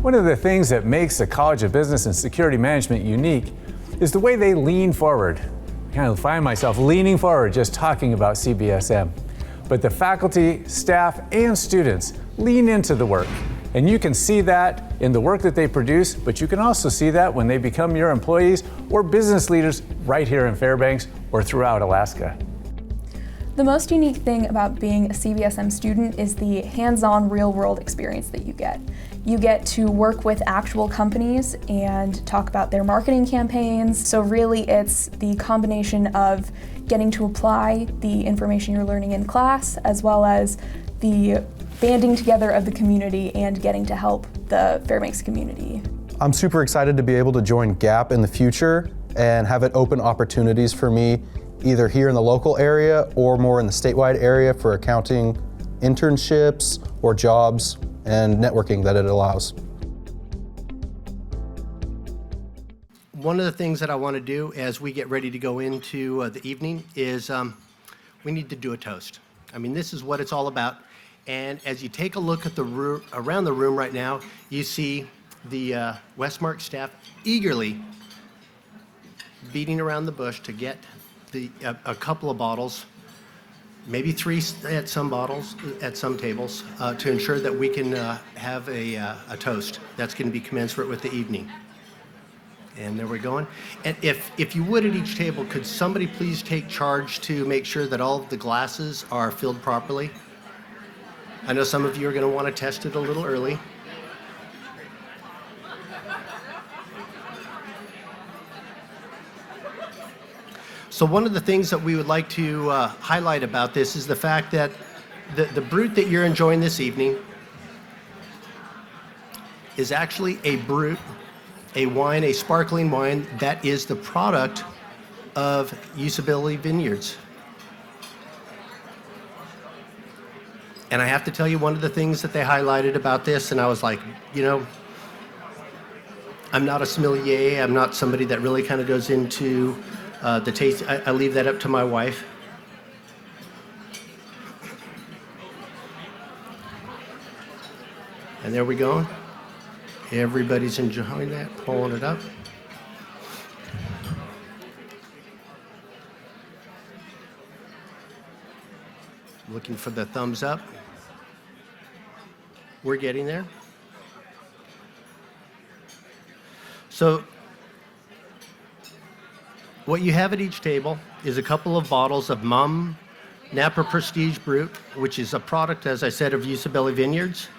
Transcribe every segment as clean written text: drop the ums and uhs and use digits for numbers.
One of the things that makes the College of Business and Security Management unique is the way they lean forward. I kind of find myself leaning forward just talking about CBSM. But the faculty, staff, and students lean into the work. And you can see that in the work that they produce, but you can also see that when they become your employees or business leaders right here in Fairbanks or throughout Alaska. The most unique thing about being a CBSM student is the hands-on real-world experience that you get. You get to work with actual companies and talk about their marketing campaigns. So really it's the combination of getting to apply the information you're learning in class, as well as the banding together of the community and getting to help the Fairbanks community. I'm super excited to be able to join GAP in the future and have it open opportunities for me either here in the local area or more in the statewide area for accounting internships or jobs and networking that it allows. One of the things that I want to do as we get ready to go into the evening is we need to do a toast. I mean, this is what it's all about. And as you take a look at the room, around the room right now, you see the Westmark staff eagerly beating around the bush to get a couple of bottles, maybe 3 at some bottles, at some tables, to ensure that we can have a toast that's going to be commensurate with the evening. And there we're going. And if you would at each table, could somebody please take charge to make sure that all of the glasses are filled properly? I know some of you are going to want to test it a little early. So one of the things that we would like to highlight about this is the fact that the brut that you're enjoying this evening is actually a brut, a wine, a sparkling wine that is the product of Usability Vineyards. And I have to tell you, one of the things that they highlighted about this, and I was like, you know, I'm not a sommelier, I'm not somebody that really kind of goes into the taste. I leave that up to my wife. And there we go. Everybody's enjoying that, pulling it up. Looking for the thumbs up. We're getting there. So what you have at each table is a couple of bottles of Mum Napa Prestige Brut, which is a product, as I said, of Usability Vineyards.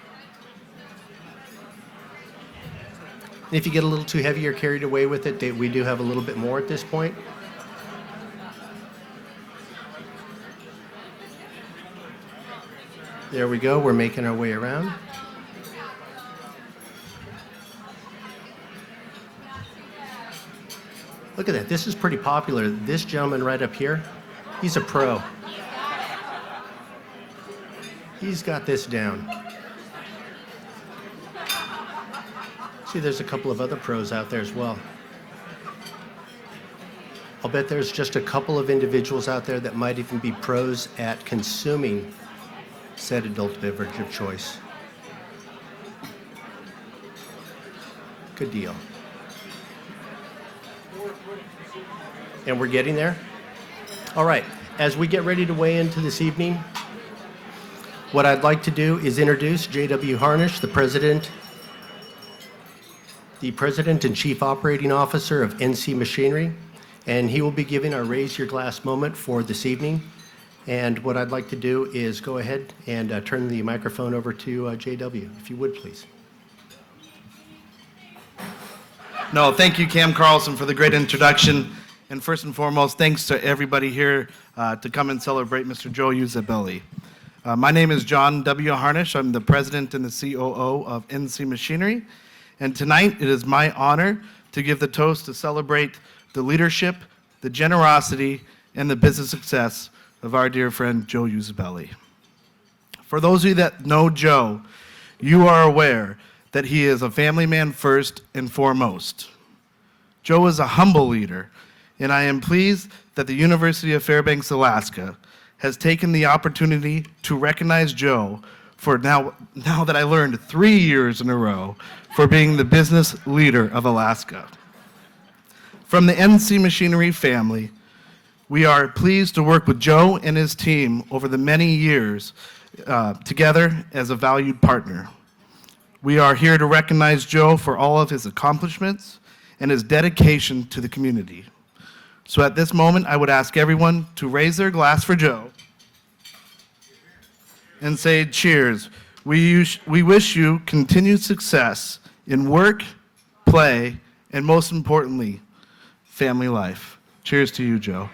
And if you get a little too heavy or carried away with it, we do have a little bit more at this point. There we go, we're making our way around. Look at that, this is pretty popular. This gentleman right up here, he's a pro. He's got this down. See, there's a couple of other pros out there as well. I'll bet there's just a couple of individuals out there that might even be pros at consuming said adult beverage of choice. Good deal. And we're getting there? All right, as we get ready to weigh into this evening, what I'd like to do is introduce J.W. Harnish, the President and Chief Operating Officer of NC Machinery, and he will be giving our Raise Your Glass moment for this evening. And what I'd like to do is go ahead and turn the microphone over to J.W., if you would, please. No, thank you, Cam Carlson, for the great introduction. And first and foremost, thanks to everybody here to come and celebrate Mr. Joe Usability. My name is John W. Harnish. I'm the President and the COO of NC Machinery. And tonight, it is my honor to give the toast to celebrate the leadership, the generosity, and the business success of our dear friend, Joe Usability. For those of you that know Joe, you are aware that he is a family man first and foremost. Joe is a humble leader, and I am pleased that the University of Fairbanks, Alaska, has taken the opportunity to recognize Joe for now that I learned 3 years in a row, for being the business leader of Alaska. From the NC Machinery family, we are pleased to work with Joe and his team over the many years together as a valued partner. We are here to recognize Joe for all of his accomplishments and his dedication to the community. So at this moment, I would ask everyone to raise their glass for Joe and say cheers. We wish you continued success in work, play, and most importantly, family life. Cheers to you, Joe.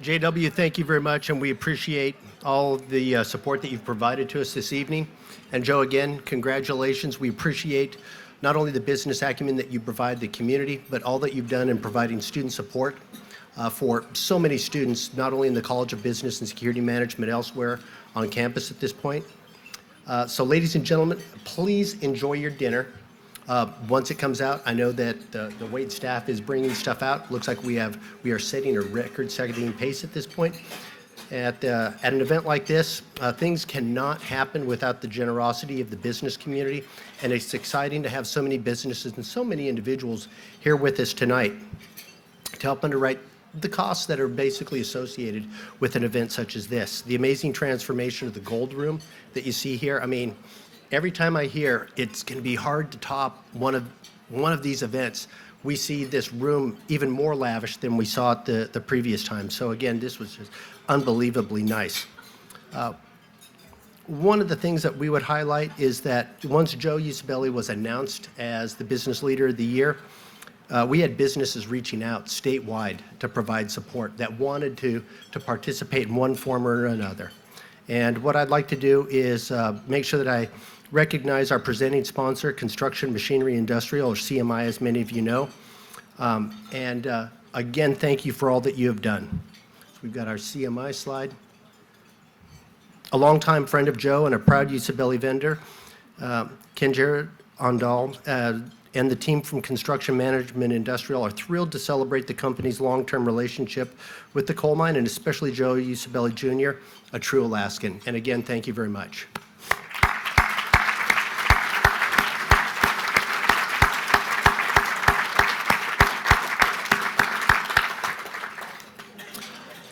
JW, thank you very much, and we appreciate all of the support that you've provided to us this evening. And Joe, again, congratulations. We appreciate not only the business acumen that you provide the community, but all that you've done in providing student support for so many students, not only in the College of Business and Security Management elsewhere on campus at this point. So ladies and gentlemen, please enjoy your dinner. Once it comes out, I know that the Wade staff is bringing stuff out. Looks like we are setting a record-setting pace at this point. At an event like this, things cannot happen without the generosity of the business community, and it's exciting to have so many businesses and so many individuals here with us tonight to help underwrite the costs that are basically associated with an event such as this. The amazing transformation of the Gold Room that you see here, I mean, every time I hear it's going to be hard to top one of these events, we see this room even more lavish than we saw it the previous time. So again, this was just unbelievably nice. One of the things that we would highlight is that once Joe Usabelli was announced as the Business Leader of the Year, we had businesses reaching out statewide to provide support that wanted to participate in one form or another. And what I'd like to do is make sure that I recognize our presenting sponsor, Construction Machinery Industrial, or CMI, as many of you know. Again, thank you for all that you have done. So we've got our CMI slide. A longtime friend of Joe and a proud Usabelli vendor, Ken Jared Ondal, and the team from Construction Management Industrial are thrilled to celebrate the company's long-term relationship with the coal mine, and especially Joe Usabelli Jr., a true Alaskan. And again, thank you very much.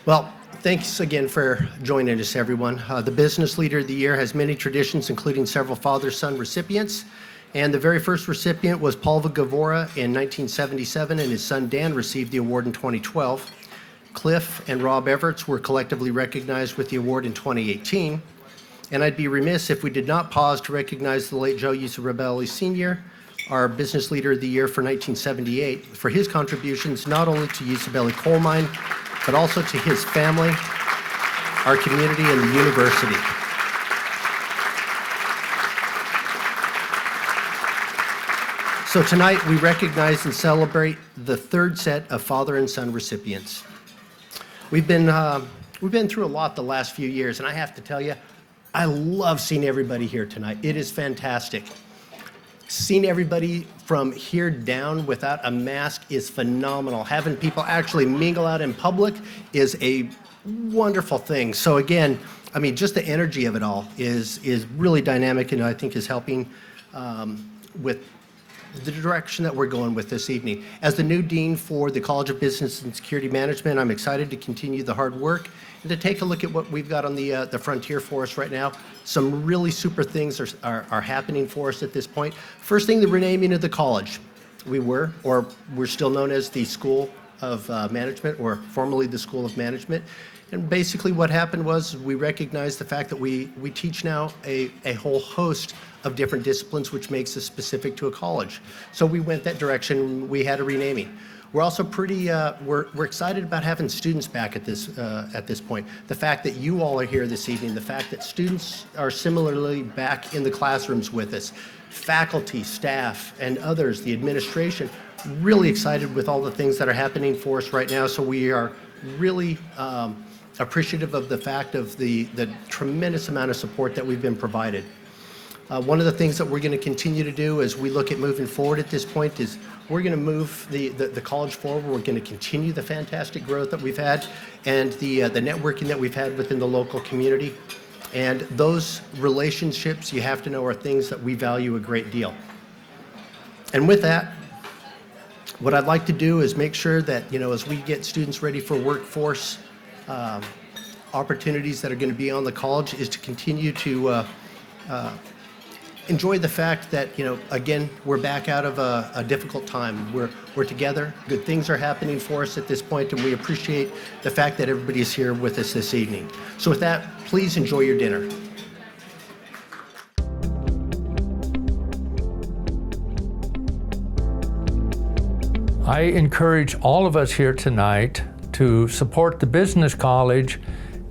Well, thanks again for joining us, everyone. The Business Leader of the Year has many traditions, including several father-son recipients. And the very first recipient was Paul Gavora in 1977, and his son Dan received the award in 2012. Cliff and Rob Everts were collectively recognized with the award in 2018. And I'd be remiss if we did not pause to recognize the late Joe Usabelli Sr., our Business Leader of the Year for 1978, for his contributions not only to Usabelli Coal Mine, but also to his family, our community, and the university. So tonight we recognize and celebrate the third set of father and son recipients. We've been through a lot the last few years, and I have to tell you, I love seeing everybody here tonight. It is fantastic. Seeing everybody from here down without a mask is phenomenal. Having people actually mingle out in public is a wonderful thing. So again, I mean, just the energy of it all is really dynamic, and I think is helping with the direction that we're going with this evening. As the new dean for the College of Business and Security Management, I'm excited to continue the hard work and to take a look at what we've got on the frontier for us right now. Some really super things are happening for us at this point. First thing, the renaming of the college. We're still known as the School of Management, or formerly the School of Management. And basically what happened was we recognized the fact that we teach now a whole host of different disciplines, which makes us specific to a college. So we went that direction. We had a renaming. We're also we're excited about having students back at this point. The fact that you all are here this evening, the fact that students are similarly back in the classrooms with us, faculty, staff, and others, the administration, really excited with all the things that are happening for us right now. So we are really appreciative of the fact of the tremendous amount of support that we've been provided. One of the things that we're going to continue to do as we look at moving forward at this point is we're going to move the college forward. We're going to continue the fantastic growth that we've had and the networking that we've had within the local community. And those relationships, you have to know, are things that we value a great deal. And with that, what I'd like to do is make sure that, as we get students ready for workforce opportunities that are going to be on the college, is to continue to enjoy the fact that, again, we're back out of a difficult time. We're together. Good things are happening for us at this point, and we appreciate the fact that everybody is here with us this evening. So with that, please enjoy your dinner. I encourage all of us here tonight to support the Business College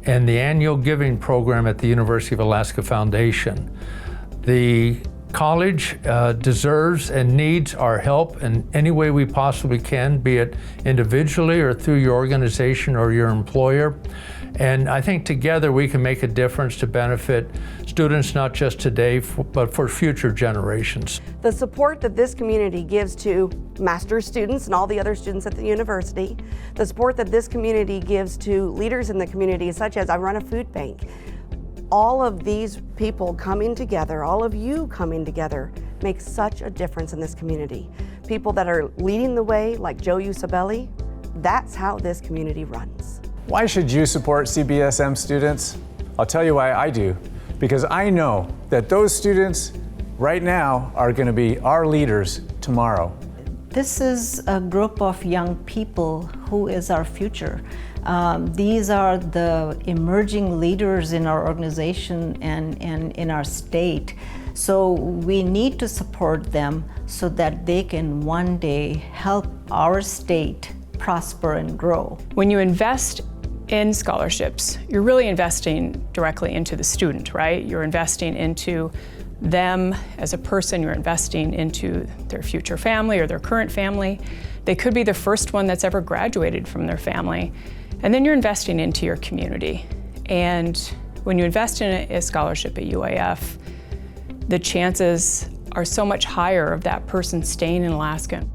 and the annual giving program at the University of Alaska Foundation. The college deserves and needs our help in any way we possibly can, be it individually or through your organization or your employer. And I think together we can make a difference to benefit students not just today, but for future generations. The support that this community gives to master's students and all the other students at the university, the support that this community gives to leaders in the community, such as I run a food bank. All of these people coming together, all of you coming together, makes such a difference in this community. People that are leading the way, like Joe Usabelli, that's how this community runs. Why should you support CBSM students? I'll tell you why I do. Because I know that those students right now are going to be our leaders tomorrow. This is a group of young people who is our future. These are the emerging leaders in our organization and in our state. So we need to support them so that they can one day help our state prosper and grow. When you invest in scholarships, you're really investing directly into the student, right? You're investing into them as a person, you're investing into their future family or their current family. They could be the first one that's ever graduated from their family. And then you're investing into your community. And when you invest in a scholarship at UAF, the chances are so much higher of that person staying in Alaska.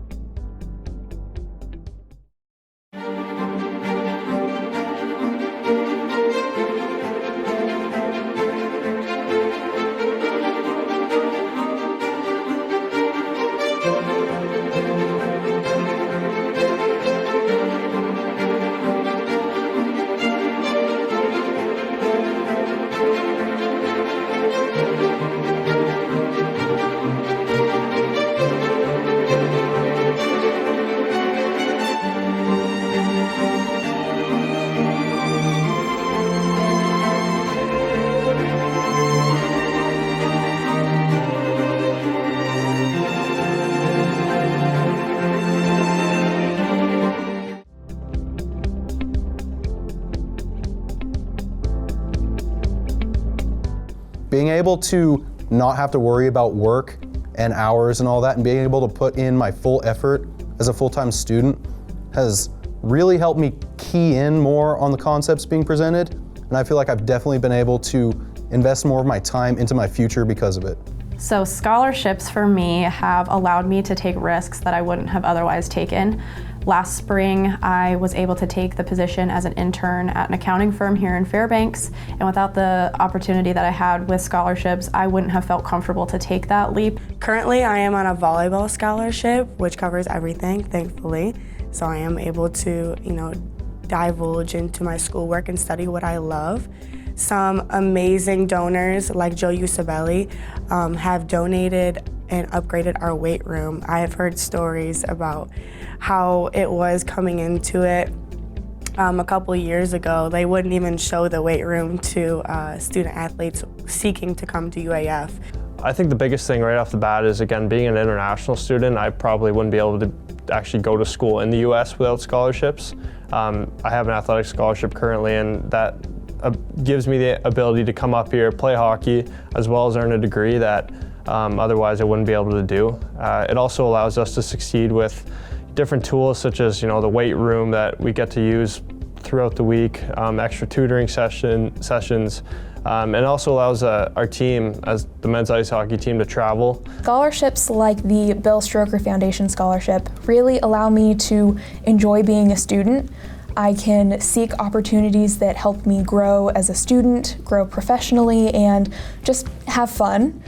Being able to not have to worry about work and hours and all that, and being able to put in my full effort as a full-time student has really helped me key in more on the concepts being presented. And I feel like I've definitely been able to invest more of my time into my future because of it. So scholarships for me have allowed me to take risks that I wouldn't have otherwise taken. Last spring, I was able to take the position as an intern at an accounting firm here in Fairbanks, and without the opportunity that I had with scholarships, I wouldn't have felt comfortable to take that leap. Currently, I am on a volleyball scholarship, which covers everything, thankfully. So I am able to, divulge into my schoolwork and study what I love. Some amazing donors, like Joe Usabelli, have donated and upgraded our weight room. I have heard stories about how it was coming into it. A couple of years ago, they wouldn't even show the weight room to student athletes seeking to come to UAF. I think the biggest thing right off the bat is, again, being an international student, I probably wouldn't be able to actually go to school in the U.S. without scholarships. I have an athletic scholarship currently, and that gives me the ability to come up here, play hockey, as well as earn a degree that otherwise I wouldn't be able to do. It also allows us to succeed with different tools such as the weight room that we get to use throughout the week, extra tutoring sessions, and it also allows our team, as the men's ice hockey team, to travel. Scholarships like the Bill Stroker Foundation Scholarship really allow me to enjoy being a student. I can seek opportunities that help me grow as a student, grow professionally, and just have fun.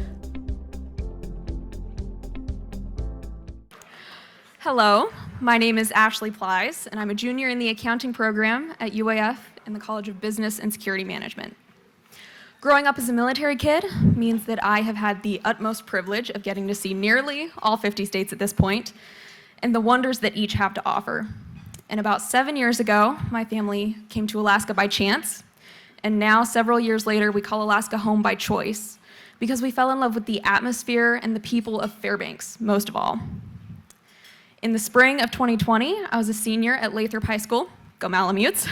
Hello, my name is Ashley Plies, and I'm a junior in the accounting program at UAF in the College of Business and Security Management. Growing up as a military kid means that I have had the utmost privilege of getting to see nearly all 50 states at this point, and the wonders that each have to offer. And about 7 years ago, my family came to Alaska by chance, and now several years later, we call Alaska home by choice, because we fell in love with the atmosphere and the people of Fairbanks, most of all. In the spring of 2020, I was a senior at Lathrop High School. Go Malamutes.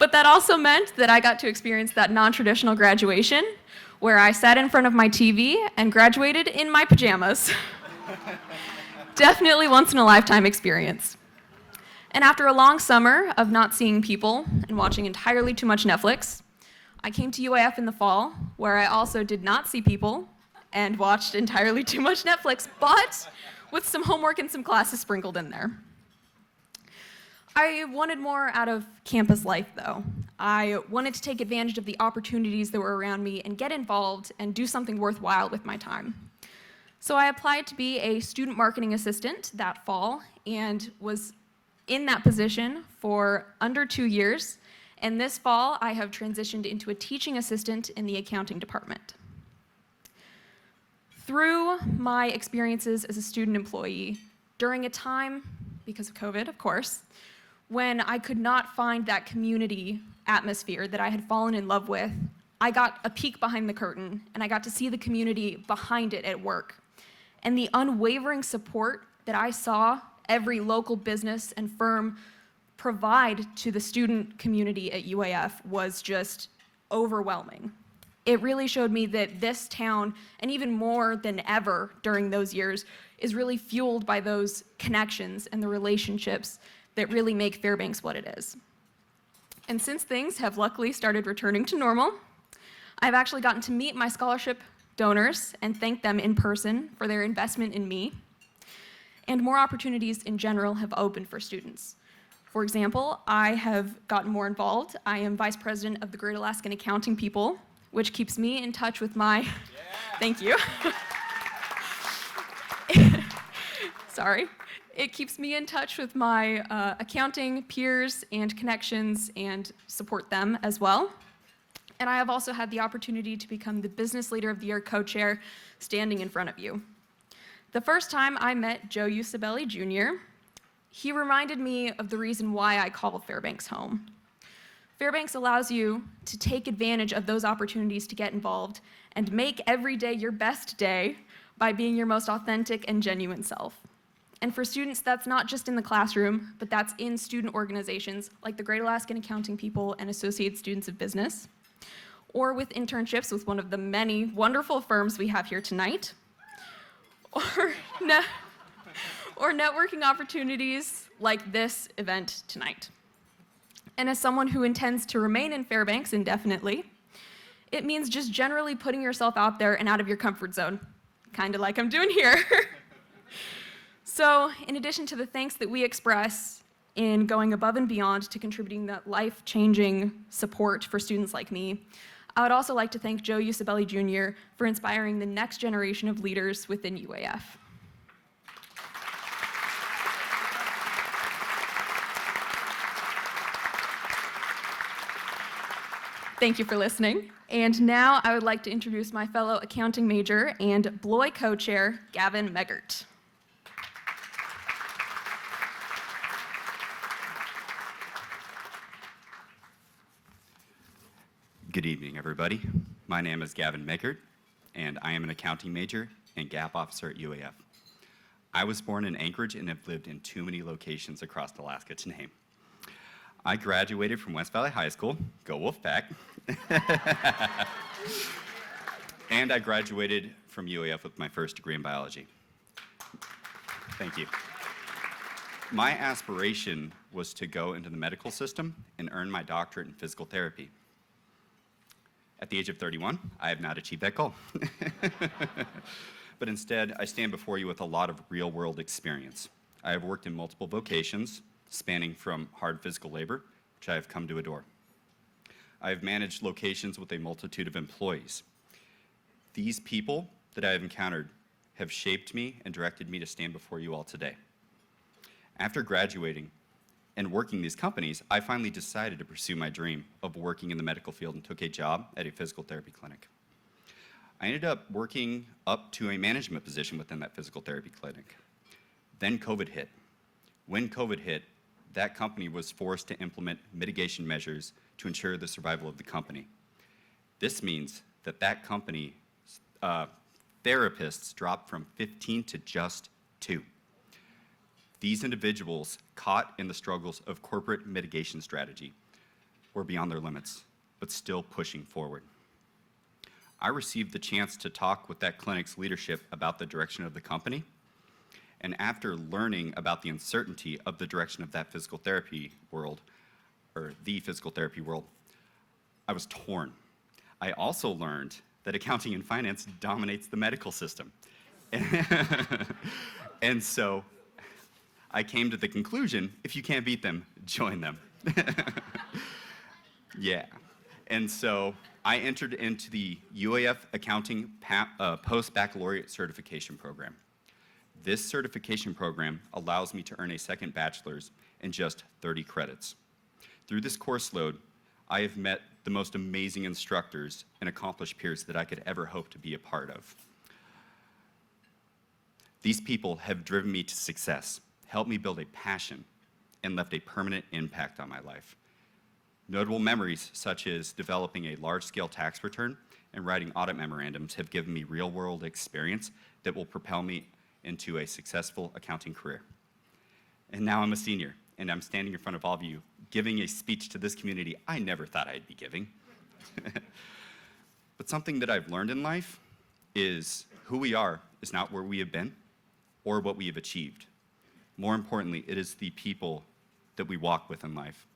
But that also meant that I got to experience that non-traditional graduation where I sat in front of my TV and graduated in my pajamas. Definitely once in a lifetime experience. And after a long summer of not seeing people and watching entirely too much Netflix, I came to UAF in the fall, where I also did not see people and watched entirely too much Netflix, but with some homework and some classes sprinkled in there. I wanted more out of campus life, though. I wanted to take advantage of the opportunities that were around me and get involved and do something worthwhile with my time. So I applied to be a student marketing assistant that fall and was in that position for under 2 years. And this fall, I have transitioned into a teaching assistant in the accounting department. Through my experiences as a student employee, during a time, because of COVID, of course, when I could not find that community atmosphere that I had fallen in love with, I got a peek behind the curtain, and I got to see the community behind it at work. And the unwavering support that I saw every local business and firm provide to the student community at UAF was just overwhelming. It really showed me that this town, and even more than ever during those years, is really fueled by those connections and the relationships that really make Fairbanks what it is. And since things have luckily started returning to normal, I've actually gotten to meet my scholarship donors and thank them in person for their investment in me. And more opportunities in general have opened for students. For example, I have gotten more involved. I am vice president of the Great Alaskan Accounting People, which keeps me in touch with my, thank you. Sorry. It keeps me in touch with my accounting peers and connections and support them as well. And I have also had the opportunity to become the Business Leader of the Year co-chair standing in front of you. The first time I met Joe Usabelli Jr., he reminded me of the reason why I call Fairbanks home. Fairbanks allows you to take advantage of those opportunities to get involved and make every day your best day by being your most authentic and genuine self. And for students, that's not just in the classroom, but that's in student organizations like the Great Alaskan Accounting People and Associated Students of Business, or with internships with one of the many wonderful firms we have here tonight, or networking opportunities like this event tonight. And as someone who intends to remain in Fairbanks indefinitely, it means just generally putting yourself out there and out of your comfort zone, kind of like I'm doing here. So, in addition to the thanks that we express in going above and beyond to contributing that life-changing support for students like me, I would also like to thank Joe Usabelli Jr. for inspiring the next generation of leaders within UAF. Thank you for listening. And now I would like to introduce my fellow accounting major and Bloy co-chair, Gavin Megert. Good evening, everybody. My name is Gavin Megert, and I am an accounting major and GAAP officer at UAF. I was born in Anchorage and have lived in too many locations across Alaska to name. I graduated from West Valley High School, go Wolfpack, and I graduated from UAF with my first degree in biology. Thank you. My aspiration was to go into the medical system and earn my doctorate in physical therapy. At the age of 31, I have not achieved that goal. But instead, I stand before you with a lot of real-world experience. I have worked in multiple vocations, spanning from hard physical labor, which I have come to adore. I have managed locations with a multitude of employees. These people that I have encountered have shaped me and directed me to stand before you all today. After graduating and working these companies, I finally decided to pursue my dream of working in the medical field and took a job at a physical therapy clinic. I ended up working up to a management position within that physical therapy clinic. Then COVID hit. When COVID hit, that company was forced to implement mitigation measures to ensure the survival of the company. This means that that company, therapists dropped from 15 to just 2. These individuals, caught in the struggles of corporate mitigation strategy, were beyond their limits, but still pushing forward. I received the chance to talk with that clinic's leadership about the direction of the company, and after learning about the uncertainty of the direction of that physical therapy world, or the physical therapy world, I was torn. I also learned that accounting and finance dominates the medical system. And so I came to the conclusion, if you can't beat them, join them. Yeah. And so I entered into the UAF Accounting Post-Baccalaureate Certification Program. This certification program allows me to earn a second bachelor's in just 30 credits. Through this course load, I have met the most amazing instructors and accomplished peers that I could ever hope to be a part of. These people have driven me to success, helped me build a passion, and left a permanent impact on my life. Notable memories such as developing a large-scale tax return and writing audit memorandums have given me real-world experience that will propel me into a successful accounting career. And now I'm a senior, and I'm standing in front of all of you, giving a speech to this community I never thought I'd be giving. But something that I've learned in life is who we are is not where we have been or what we have achieved. More importantly, it is the people that we walk with in life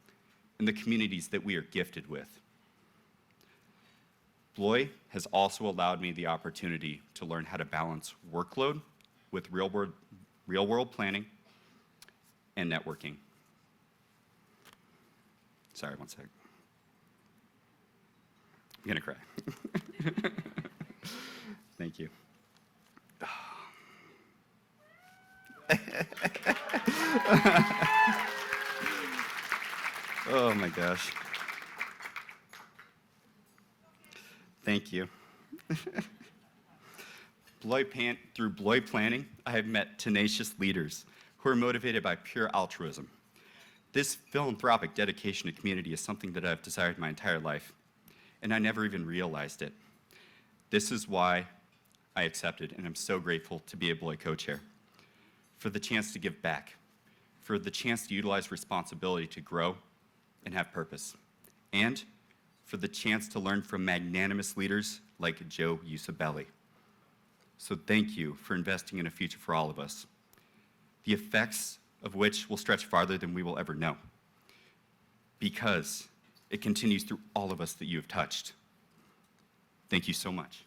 and the communities that we are gifted with. Bloy has also allowed me the opportunity to learn how to balance workload with real-world planning and networking. Sorry, one sec. I'm gonna cry. Thank you. Oh my gosh. Thank you. Through Bloy Planning, I have met tenacious leaders who are motivated by pure altruism. This philanthropic dedication to community is something that I've desired my entire life, and I never even realized it. This is why I accepted, and I'm so grateful to be a Bloy co-chair. For the chance to give back, for the chance to utilize responsibility to grow and have purpose, and for the chance to learn from magnanimous leaders like Joe Usabelli. So thank you for investing in a future for all of us, the effects of which will stretch farther than we will ever know, because it continues through all of us that you have touched. Thank you so much.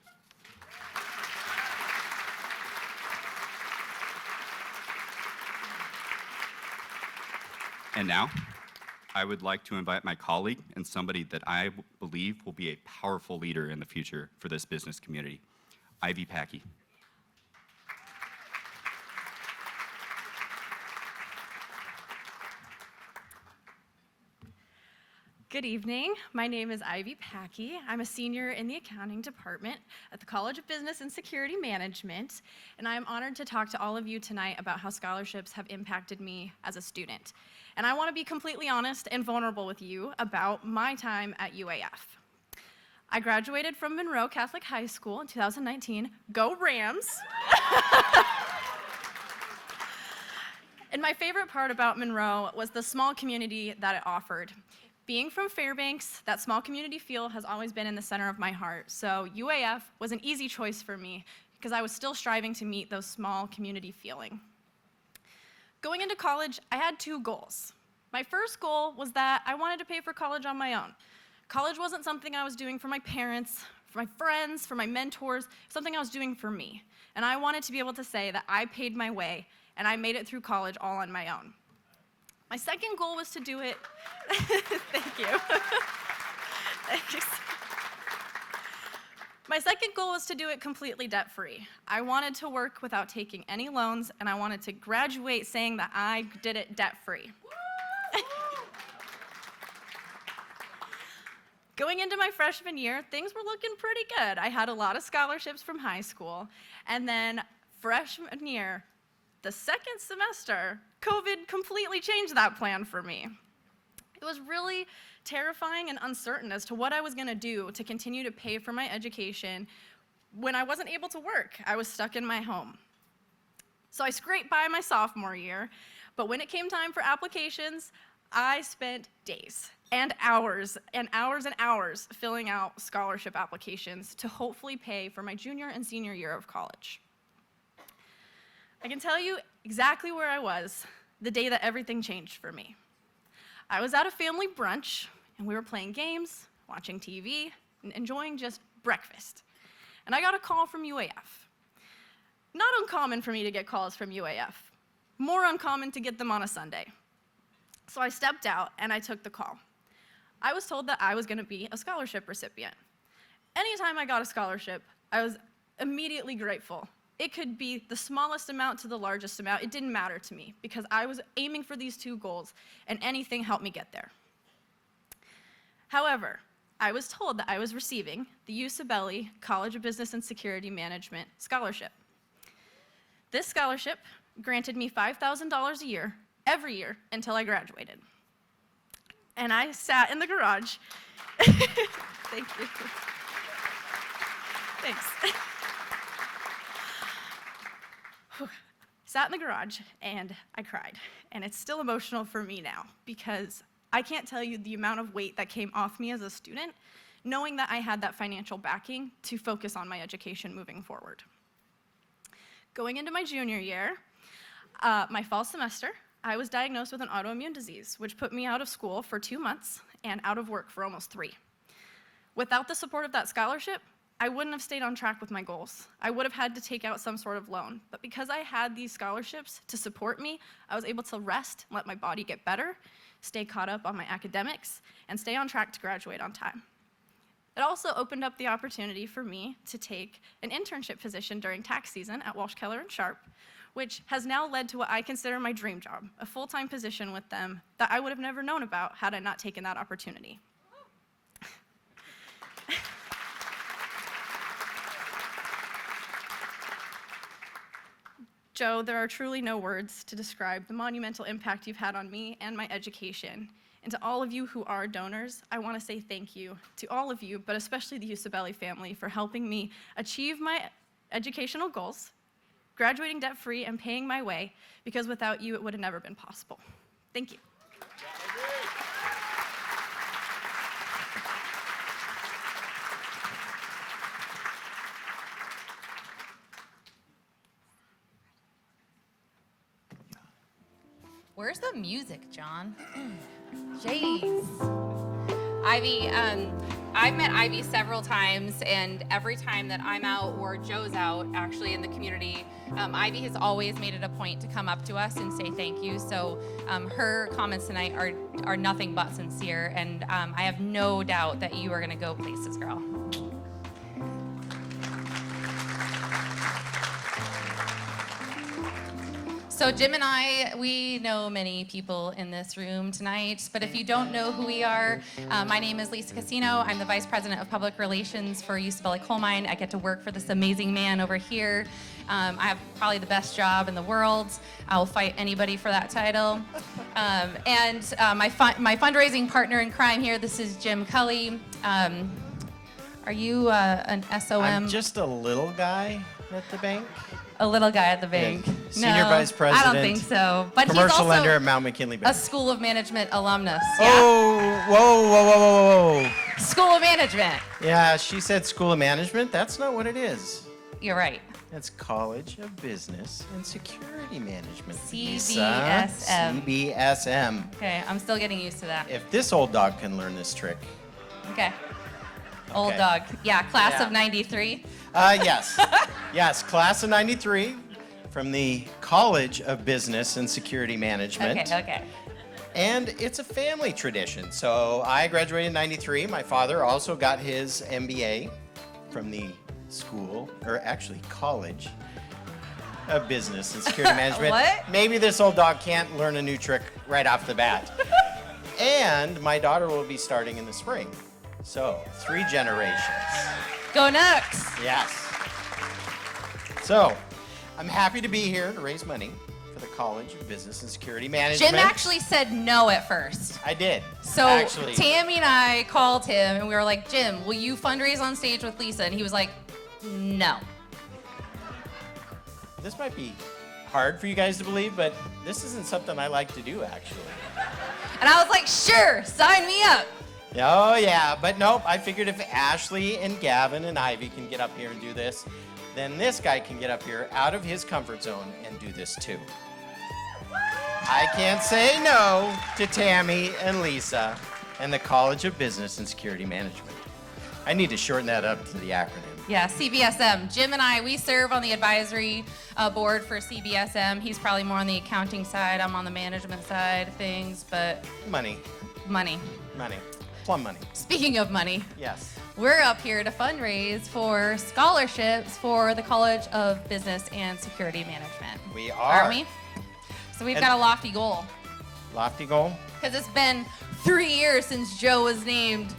And now, I would like to invite my colleague and somebody that I believe will be a powerful leader in the future for this business community, Ivy Packey. Good evening. My name is Ivy Packey. I'm a senior in the accounting department at the College of Business and Security Management, and I am honored to talk to all of you tonight about how scholarships have impacted me as a student. And I want to be completely honest and vulnerable with you about my time at UAF. I graduated from Monroe Catholic High School in 2019. Go Rams! And my favorite part about Monroe was the small community that it offered. Being from Fairbanks, that small community feel has always been in the center of my heart. So UAF was an easy choice for me because I was still striving to meet those small community feeling. Going into college, I had 2 goals. My first goal was that I wanted to pay for college on my own. College wasn't something I was doing for my parents, for my friends, for my mentors, something I was doing for me. And I wanted to be able to say that I paid my way and I made it through college all on my own. My second goal was to do it, thank you. Thanks. My second goal was to do it completely debt-free. I wanted to work without taking any loans, and I wanted to graduate saying that I did it debt-free. Going into my freshman year, things were looking pretty good. I had a lot of scholarships from high school, and then freshman year, the second semester, COVID completely changed that plan for me. It was really terrifying and uncertain as to what I was going to do to continue to pay for my education when I wasn't able to work. I was stuck in my home. So I scraped by my sophomore year, but when it came time for applications, I spent days and hours and hours and hours filling out scholarship applications to hopefully pay for my junior and senior year of college. I can tell you exactly where I was the day that everything changed for me. I was at a family brunch, and we were playing games, watching TV, and enjoying just breakfast. And I got a call from UAF. Not uncommon for me to get calls from UAF. More uncommon to get them on a Sunday. So I stepped out, and I took the call. I was told that I was going to be a scholarship recipient. Anytime I got a scholarship, I was immediately grateful. It could be the smallest amount to the largest amount. It didn't matter to me because I was aiming for these 2 goals, and anything helped me get there. However, I was told that I was receiving the UCibelli College of Business and Security Management scholarship. This scholarship granted me $5,000 a year, every year, until I graduated. And I sat in the garage. Thank you. Thanks. Sat in the garage and I cried. And it's still emotional for me now because I can't tell you the amount of weight that came off me as a student, knowing that I had that financial backing to focus on my education moving forward. Going into my junior year, my fall semester, I was diagnosed with an autoimmune disease, which put me out of school for 2 months and out of work for almost 3. Without the support of that scholarship, I wouldn't have stayed on track with my goals. I would have had to take out some sort of loan. But because I had these scholarships to support me, I was able to rest, let my body get better, stay caught up on my academics, and stay on track to graduate on time. It also opened up the opportunity for me to take an internship position during tax season at Walsh, Keller & Sharp, which has now led to what I consider my dream job, a full-time position with them that I would have never known about had I not taken that opportunity. Joe, there are truly no words to describe the monumental impact you've had on me and my education. And to all of you who are donors, I want to say thank you to all of you, but especially the UCibelli family for helping me achieve my educational goals, graduating debt-free and paying my way, because without you, it would have never been possible. Thank you. Where's the music, John? Jeez. Ivy, I've met Ivy several times, and every time that I'm out or Joe's out, actually in the community, Ivy has always made it a point to come up to us and say thank you. So her comments tonight are nothing but sincere, and I have no doubt that you are going to go places, girl. So Jim and I, we know many people in this room tonight, but if you don't know who we are, my name is Lisa Casino. I'm the Vice President of Public Relations for UCibelli Coal Mine. I get to work for this amazing man over here. I have probably the best job in the world. I will fight anybody for that title. My fundraising partner in crime here, this is Jim Cully. Are you an SOM? I'm just a little guy at the bank. A little guy at the bank. Senior No, Vice President. I don't think so. But Commercial he's also lender at Mount McKinley Bank. a School of Management alumnus. Yeah? Oh, whoa. School of Management. Yeah, she said School of Management. That's not what it is. You're right. That's College of Business and Security Management. CBSM. CBSM. Okay, I'm still getting used to that. If this old dog can learn this trick. Okay. Old Okay. dog. Yeah, class Yeah. of 93. Yes. Yes, class of 93 from the College of Business and Security Management. Okay. And it's a family tradition. So I graduated in 93. My father also got his MBA from the school, or actually college of Business and Security Management. What? Maybe this old dog can't learn a new trick right off the bat. And my daughter will be starting in the spring. So 3 generations. Go Nucks. Yes. So I'm happy to be here to raise money for the College of Business and Security Management. Jim actually said no at first. I did. So actually. Tammy and I called him and we were like, Jim, will you fundraise on stage with Lisa? And he was like, no. This might be hard for you guys to believe, but this isn't something I like to do, actually. And I was like, sure, sign me up. Oh, yeah, but nope. I figured if Ashley and Gavin and Ivy can get up here and do this, then this guy can get up here out of his comfort zone and do this too. I can't say no to Tammy and Lisa and the College of Business and Security Management. I need to shorten that up to the acronym. Yeah, CBSM. Jim and I, we serve on the advisory board for CBSM. He's probably more on the accounting side. I'm on the management side of things, but Money. money. Plum money. Speaking of money, Yes. we're up here to fundraise for scholarships for the College of Business and Security Management. We are. Aren't we? So we've And- got a lofty goal. Lofty goal? Because it's been 3 years since Joe was named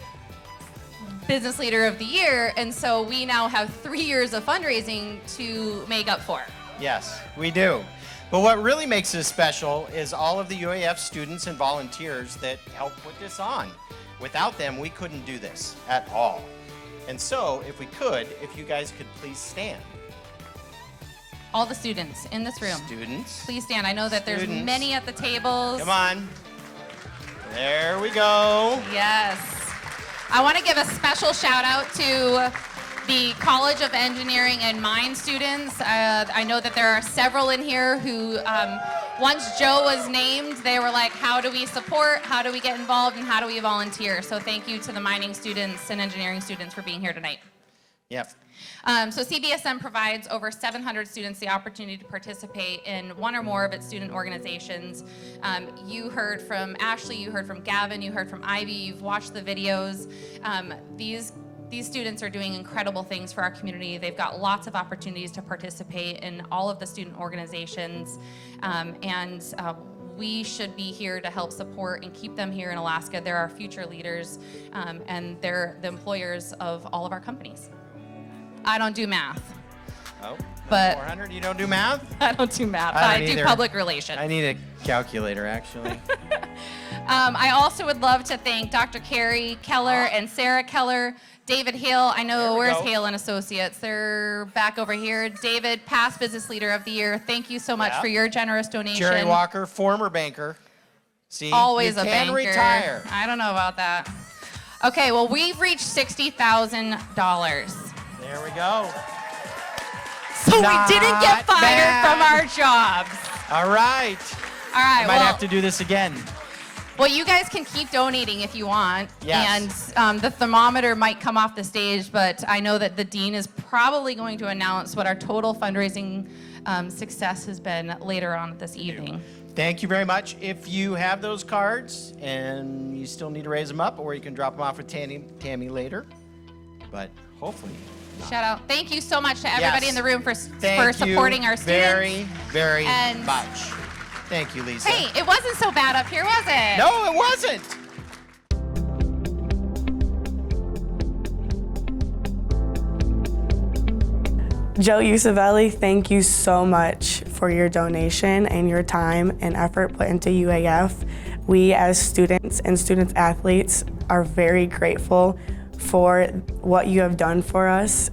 Business Leader of the Year, and so we now have 3 years of fundraising to make up for. Yes, we do. But what really makes this special is all of the UAF students and volunteers that help put this on. Without them, we couldn't do this at all. And so, if you guys could please stand. All the students in this room. Students. Please stand. I know that there's Students. many at the tables. Come on. There we go. Yes. I want to give a special shout out to the College of Engineering and Mine students. I know that there are several in here who, once Joe was named, they were like, how do we support, how do we get involved, and how do we volunteer? So thank you to the mining students and engineering students for being here tonight. Yep. So CBSM provides over 700 students the opportunity to participate in one or more of its student organizations. You heard from Ashley, you heard from Gavin, you heard from Ivy, you've watched the videos. These students are doing incredible things for our community. They've got lots of opportunities to participate in all of the student organizations. We should be here to help support and keep them here in Alaska. They're our future leaders, and they're the employers of all of our companies. I don't do math. Oh, But 400, you don't do math? I don't do math, but I do public relations. I need a calculator, actually. I also would love to thank Dr. Carrie Keller and Sarah Keller, David Hale. I know, where's Hale and Associates? They're back over here. David, past Business Leader of the Year. Thank you so much for your generous donation. Jerry Walker, former banker. See, Always you a can banker. retire. I don't know about that. Okay, well, we've reached $60,000. There we go. So we didn't get fired from our jobs. All right. All right, I might have to do this again. Well, you guys can keep donating if you want. Yes. And the thermometer might come off the stage, but I know that the dean is probably going to announce what our total fundraising success has been later on this evening. Thank you very much. If you have those cards and you still need to raise them up, or you can drop them off with Tammy later. But hopefully. Shout out. Thank you so much to everybody Yes. in the room for Thank supporting you our students. very, very And- much. Thank you, Lisa. Hey, it wasn't so bad up here, was it? No, it wasn't. Joe Usabelli, thank you so much for your donation and your time and effort put into UAF. We as students and student athletes are very grateful for what you have done for us.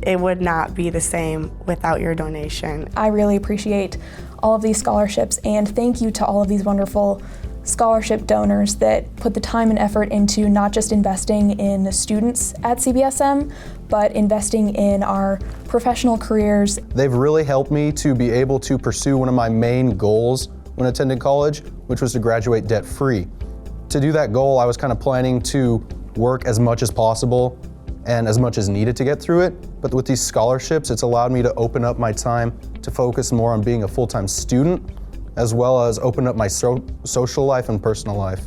It would not be the same without your donation. I really appreciate all of these scholarships, and thank you to all of these wonderful scholarship donors that put the time and effort into not just investing in the students at CBSM, but investing in our professional careers. They've really helped me to be able to pursue one of my main goals when attending college, which was to graduate debt-free. To do that goal, I was kind of planning to work as much as possible and as much as needed to get through it. But with these scholarships, it's allowed me to open up my time to focus more on being a full-time student, as well as open up my social life and personal life.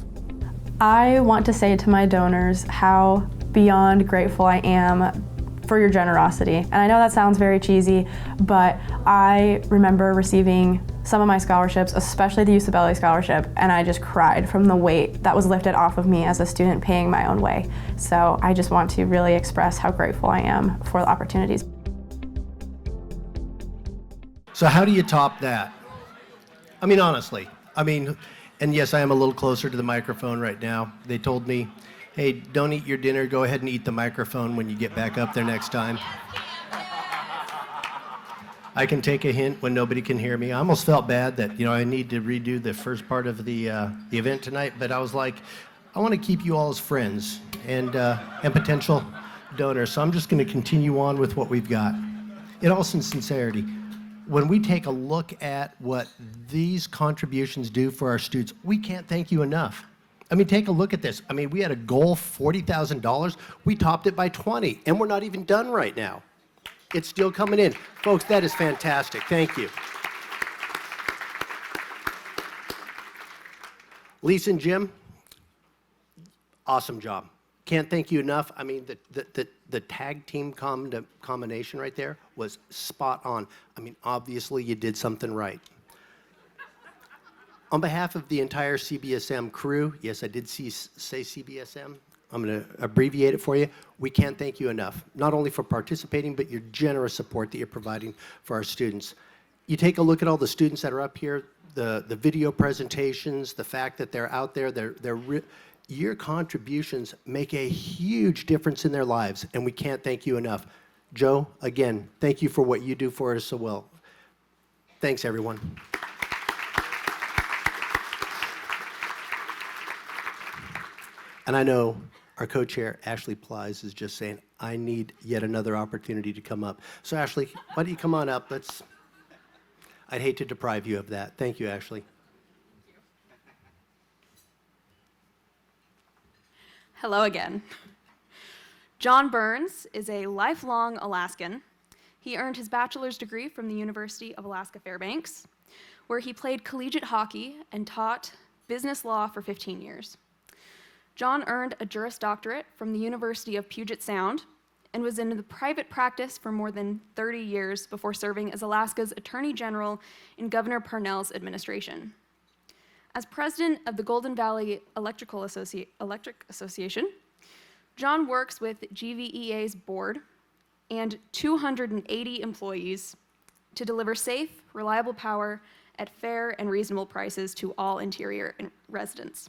I want to say to my donors how beyond grateful I am for your generosity. And I know that sounds very cheesy, but I remember receiving some of my scholarships, especially the Usabelli scholarship, and I just cried from the weight that was lifted off of me as a student paying my own way. So I just want to really express how grateful I am for the opportunities. So how do you top that? I mean, honestly, and yes, I am a little closer to the microphone right now. They told me, hey, don't eat your dinner, go ahead and eat the microphone when you get back up there next time. I can take a hint when nobody can hear me. I almost felt bad that, I need to redo the first part of the event tonight, but I was like, I want to keep you all as friends and potential donors, so I'm just going to continue on with what we've got. In all sincerity, when we take a look at what these contributions do for our students, we can't thank you enough. Take a look at this. We had a goal, $40,000. We topped it by 20, and we're not even done right now. It's still coming in. Folks, that is fantastic. Thank you. Lisa and Jim, awesome job. Can't thank you enough. The tag team combination right there was spot on. Obviously you did something right. On behalf of the entire CBSM crew, yes, I did say CBSM. I'm going to abbreviate it for you. We can't thank you enough, not only for participating, but your generous support that you're providing for our students. You take a look at all the students that are up here, the video presentations, the fact that they're out there, your contributions make a huge difference in their lives, and we can't thank you enough. Joe, again, thank you for what you do for us so well. Thanks, everyone. And I know our co-chair, Ashley Plies, is just saying, I need yet another opportunity to come up. So Ashley, why don't you come on up? I'd hate to deprive you of that. Thank you, Ashley. Hello again. John Burns is a lifelong Alaskan. He earned his bachelor's degree from the University of Alaska Fairbanks, where he played collegiate hockey and taught business law for 15 years. John earned a Juris Doctorate from the University of Puget Sound and was in the private practice for more than 30 years before serving as Alaska's Attorney General in Governor Parnell's administration. As president of the Golden Valley Electric Association, John works with GVEA's board and 280 employees to deliver safe, reliable power at fair and reasonable prices to all interior residents.